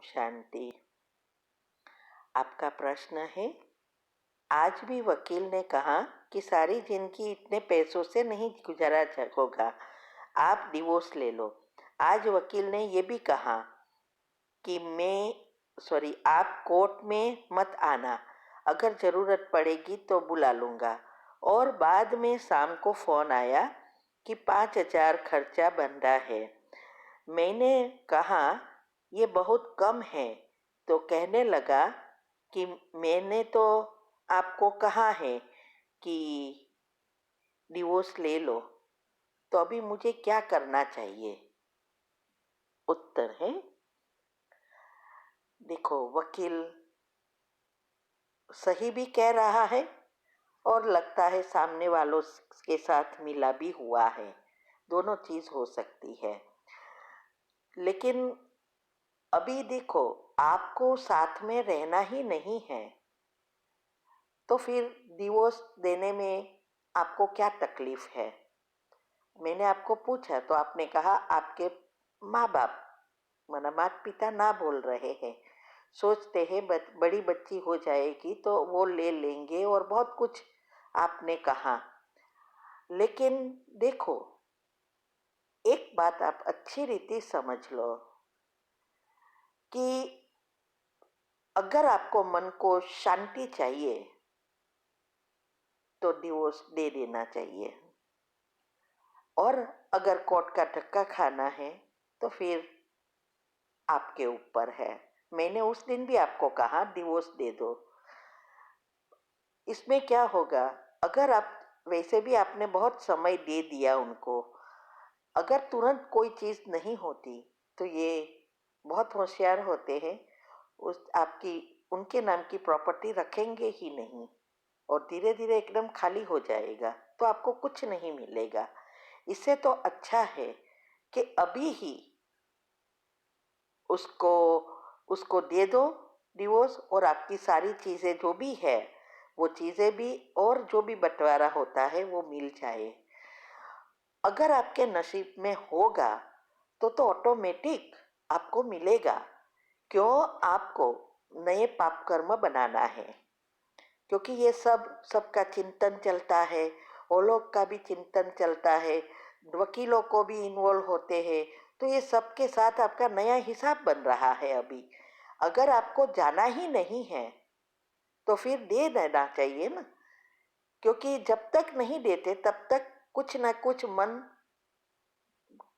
शांति। आपका प्रश्न है, आज भी वकील ने कहा कि सारी जिंदगी इतने पैसों से नहीं गुजारा होगा, आप डिवोर्स ले लो। आज वकील ने यह भी कहा कि आप कोर्ट में मत आना, अगर ज़रूरत पड़ेगी तो बुला लूँगा। और बाद में शाम को फ़ोन आया कि 5,000 खर्चा बन रहा है। मैंने कहा ये बहुत कम है, तो कहने लगा कि मैंने तो आपको कहा है कि डिवोर्स ले लो, तो अभी मुझे क्या करना चाहिए? उत्तर है, देखो, वकील सही भी कह रहा है और लगता है सामने वालों के साथ मिला भी हुआ है। दोनों चीज़ हो सकती है। लेकिन अभी देखो, आपको साथ में रहना ही नहीं है, तो फिर डिवोर्स देने में आपको क्या तकलीफ है? मैंने आपको पूछा तो आपने कहा आपके माँ बाप माता पिता ना बोल रहे हैं, सोचते हैं बड़ी बच्ची हो जाएगी तो वो ले लेंगे और बहुत कुछ आपने कहा। लेकिन देखो, एक बात आप अच्छी रीति समझ लो कि अगर आपको मन को शांति चाहिए तो डिवोर्स दे देना चाहिए, और अगर कोर्ट का धक्का खाना है तो फिर आपके ऊपर है। मैंने उस दिन भी आपको कहा डिवोर्स दे दो। इसमें क्या होगा, अगर आप वैसे भी आपने बहुत समय दे दिया उनको, अगर तुरंत कोई चीज़ नहीं होती तो ये बहुत होशियार होते हैं, उनके नाम की प्रॉपर्टी रखेंगे ही नहीं और धीरे धीरे एकदम खाली हो जाएगा, तो आपको कुछ नहीं मिलेगा। इससे तो अच्छा है कि अभी ही उसको दे दो डिवोर्स, और आपकी सारी चीज़ें जो भी है वो चीज़ें भी और जो भी बंटवारा होता है वो मिल जाए। अगर आपके नसीब में होगा तो ऑटोमेटिक आपको मिलेगा। क्यों आपको नए पाप कर्म बनाना है? क्योंकि ये सबका चिंतन चलता है, वो लोग का भी चिंतन चलता है, वकीलों को भी इन्वॉल्व होते हैं, तो ये सबके साथ आपका नया हिसाब बन रहा है अभी। अगर आपको जाना ही नहीं है तो फिर दे देना चाहिए ना, क्योंकि जब तक नहीं देते तब तक कुछ ना कुछ मन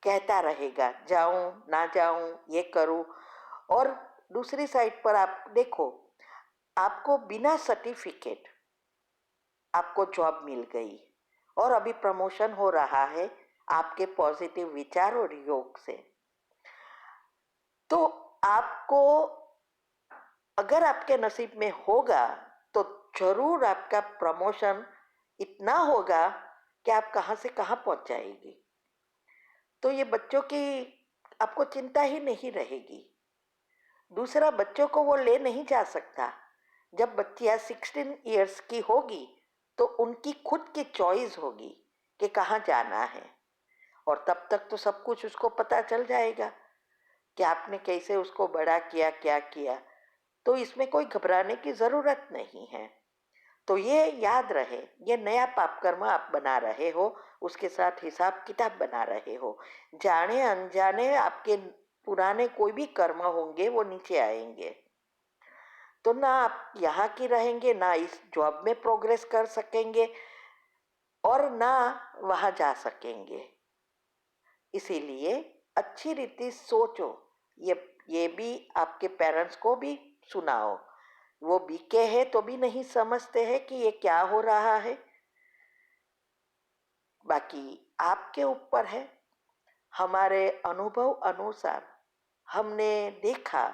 कहता रहेगा, जाऊं ना जाऊं, ये करूं। और दूसरी साइड पर आप देखो, आपको बिना सर्टिफिकेट आपको जॉब मिल गई और अभी प्रमोशन हो रहा है आपके पॉजिटिव विचार और योग से, तो आपको अगर आपके नसीब में होगा तो जरूर आपका प्रमोशन इतना होगा कि आप कहाँ से कहाँ पहुंच जाएगी। तो ये बच्चों की आपको चिंता ही नहीं रहेगी। दूसरा, बच्चों को वो ले नहीं जा सकता। जब बच्चियां 16 इयर्स की होगी तो उनकी खुद की चॉइस होगी कि कहाँ जाना है, और तब तक तो सब कुछ उसको पता चल जाएगा कि आपने कैसे उसको बड़ा किया, क्या किया। तो इसमें कोई घबराने की ज़रूरत नहीं है। तो ये याद रहे, ये नया पाप कर्म आप बना रहे हो, उसके साथ हिसाब किताब बना रहे हो। जाने अनजाने आपके पुराने कोई भी कर्म होंगे वो नीचे आएंगे, तो ना आप यहाँ की रहेंगे, ना इस जॉब में प्रोग्रेस कर सकेंगे और ना वहाँ जा सकेंगे। इसीलिए अच्छी रीति सोचो, ये भी आपके पेरेंट्स को भी सुनाओ। वो बीके हैं तो भी नहीं समझते हैं कि ये क्या हो रहा है। बाकी आपके ऊपर है। हमारे अनुभव अनुसार हमने देखा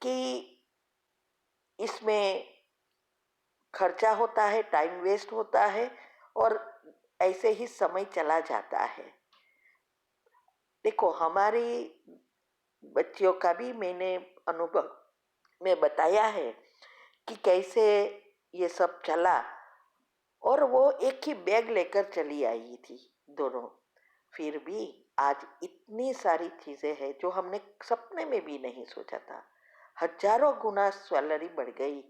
कि इसमें खर्चा होता है, टाइम वेस्ट होता है और ऐसे ही समय चला जाता है। देखो, हमारी बच्चियों का भी मैंने अनुभव में बताया है कि कैसे ये सब चला, और वो एक ही बैग लेकर चली आई थी दोनों। फिर भी आज इतनी सारी चीजें हैं जो हमने सपने में भी नहीं सोचा था। हजारों गुना सैलरी बढ़ गई।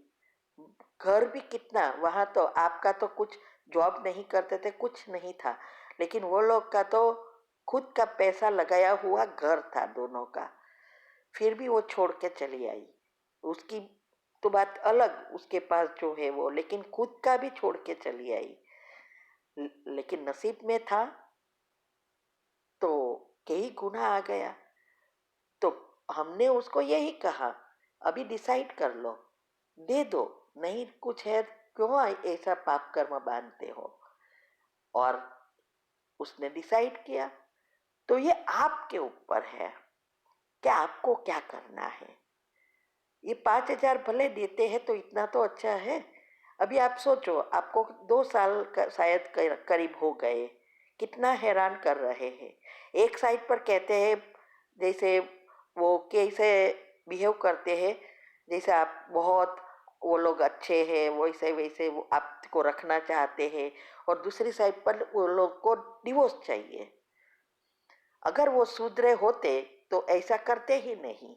घर भी कितना, वहां तो आपका तो कुछ जॉब नहीं करते थे, कुछ नहीं था, लेकिन वो लोग का तो खुद का पैसा लगाया हुआ घर था दोनों का। फिर भी वो छोड़ के चली आई। उसकी तो बात अलग, उसके पास जो है वो, लेकिन खुद का भी छोड़ के चली आई। लेकिन नसीब में था तो कई गुना आ गया। तो हमने उसको यही कहा, अभी डिसाइड कर लो, दे दो, नहीं कुछ है, क्यों ऐसा पाप कर्म बांधते हो। और उसने डिसाइड किया। तो ये आपके ऊपर है कि आपको क्या करना है। ये 5,000 भले देते हैं तो इतना तो अच्छा है। अभी आप सोचो, आपको 2 साल शायद करीब हो गए, कितना हैरान कर रहे हैं। एक साइड पर कहते हैं जैसे वो कैसे बिहेव करते हैं, जैसे आप बहुत, वो लोग अच्छे हैं, वैसे वैसे वो आपको रखना चाहते हैं, और दूसरी साइड पर वो लोग को डिवोर्स चाहिए। अगर वो सुधरे होते तो ऐसा करते ही नहीं।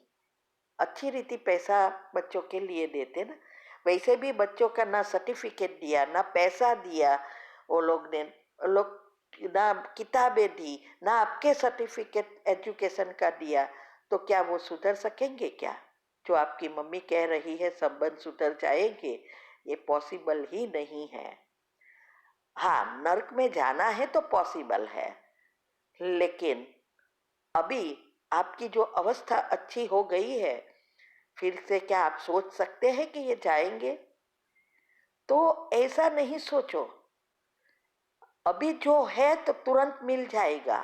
अच्छी रीति पैसा बच्चों के लिए देते ना। वैसे भी बच्चों का ना सर्टिफिकेट दिया, ना पैसा दिया वो लोग ने, लोग ना किताबें दी, ना आपके सर्टिफिकेट एजुकेशन का दिया, तो क्या वो सुधर सकेंगे क्या? जो आपकी मम्मी कह रही है संबंध सुधर जाएंगे, ये पॉसिबल ही नहीं है। हाँ, नर्क में जाना है तो पॉसिबल है, लेकिन अभी आपकी जो अवस्था अच्छी हो गई है, फिर से क्या आप सोच सकते हैं कि ये जाएंगे? तो ऐसा नहीं सोचो। अभी जो है तो तुरंत मिल जाएगा,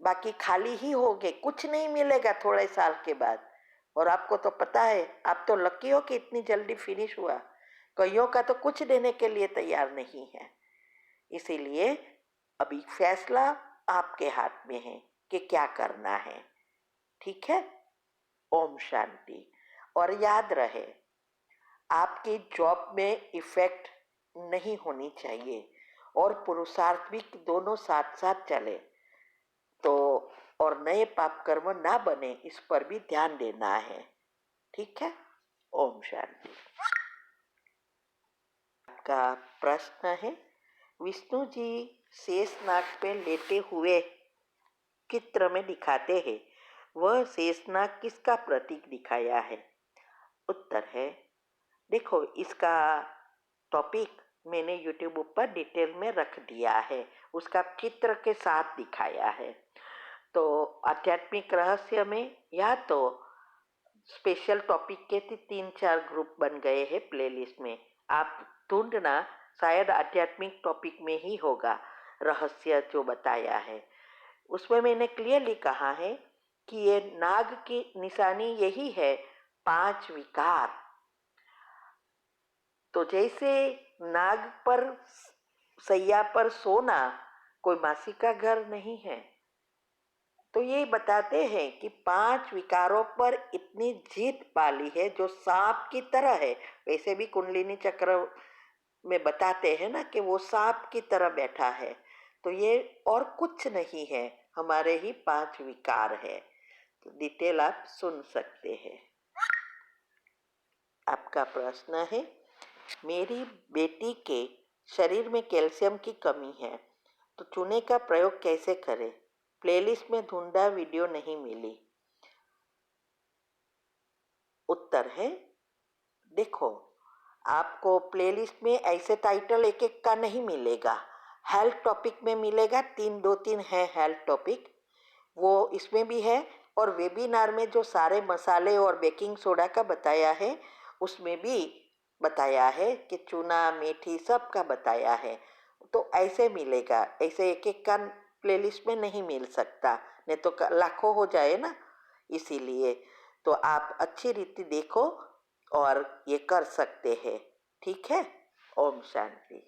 बाकी खाली ही होगे, कुछ नहीं मिलेगा थोड़े साल के बाद। और आपको तो पता है, आप तो लकी हो कि इतनी जल्दी फिनिश हुआ। कईयों का तो कुछ देने के लिए तैयार नहीं है। इसीलिए अभी फैसला आपके हाथ में है कि क्या करना है। ठीक है? ओम शांति। और याद रहे, आपकी जॉब में इफेक्ट नहीं होनी चाहिए, और पुरुषार्थ भी दोनों साथ साथ चले। तो और नए पाप कर्म ना बने, इस पर भी ध्यान देना है। ठीक है? ओम शांति। आपका प्रश्न है, विष्णु जी शेषनाग पे लेटे हुए चित्र में दिखाते हैं, वह शेषनाग किसका प्रतीक दिखाया है? उत्तर है, देखो इसका टॉपिक मैंने यूट्यूब ऊपर डिटेल में रख दिया है, उसका चित्र के साथ दिखाया है। तो आध्यात्मिक रहस्य में या तो स्पेशल टॉपिक के 3-4 ग्रुप बन गए हैं प्लेलिस्ट में, आप ढूंढना, शायद आध्यात्मिक टॉपिक में ही होगा रहस्य जो बताया है। उसमें मैंने क्लियरली कहा है कि ये नाग की निशानी यही है, 5 विकार। तो जैसे नाग पर सैया पर सोना कोई मासी का घर नहीं है, तो ये बताते हैं कि 5 विकारों पर इतनी जीत पाली है जो सांप की तरह है। वैसे भी कुंडलिनी चक्र में बताते हैं ना कि वो सांप की तरह बैठा है। तो ये और कुछ नहीं है, हमारे ही 5 विकार है। तो डिटेल आप सुन सकते हैं। आपका प्रश्न है, मेरी बेटी के शरीर में कैल्शियम की कमी है, तो चूने का प्रयोग कैसे करें? प्लेलिस्ट में ढूंढा, वीडियो नहीं मिली। उत्तर है, देखो आपको प्लेलिस्ट में ऐसे टाइटल एक एक का नहीं मिलेगा, हेल्थ टॉपिक में मिलेगा। 2-3 है हेल्थ टॉपिक, वो इसमें भी है। और वेबिनार में जो सारे मसाले और बेकिंग सोडा का बताया है, उसमें भी बताया है कि चूना मेथी सब का बताया है। तो ऐसे मिलेगा, ऐसे एक एक का प्लेलिस्ट में नहीं मिल सकता, नहीं तो लाखों हो जाए ना। इसीलिए तो आप अच्छी रीति देखो और ये कर सकते हैं। ठीक है? ओम शांति।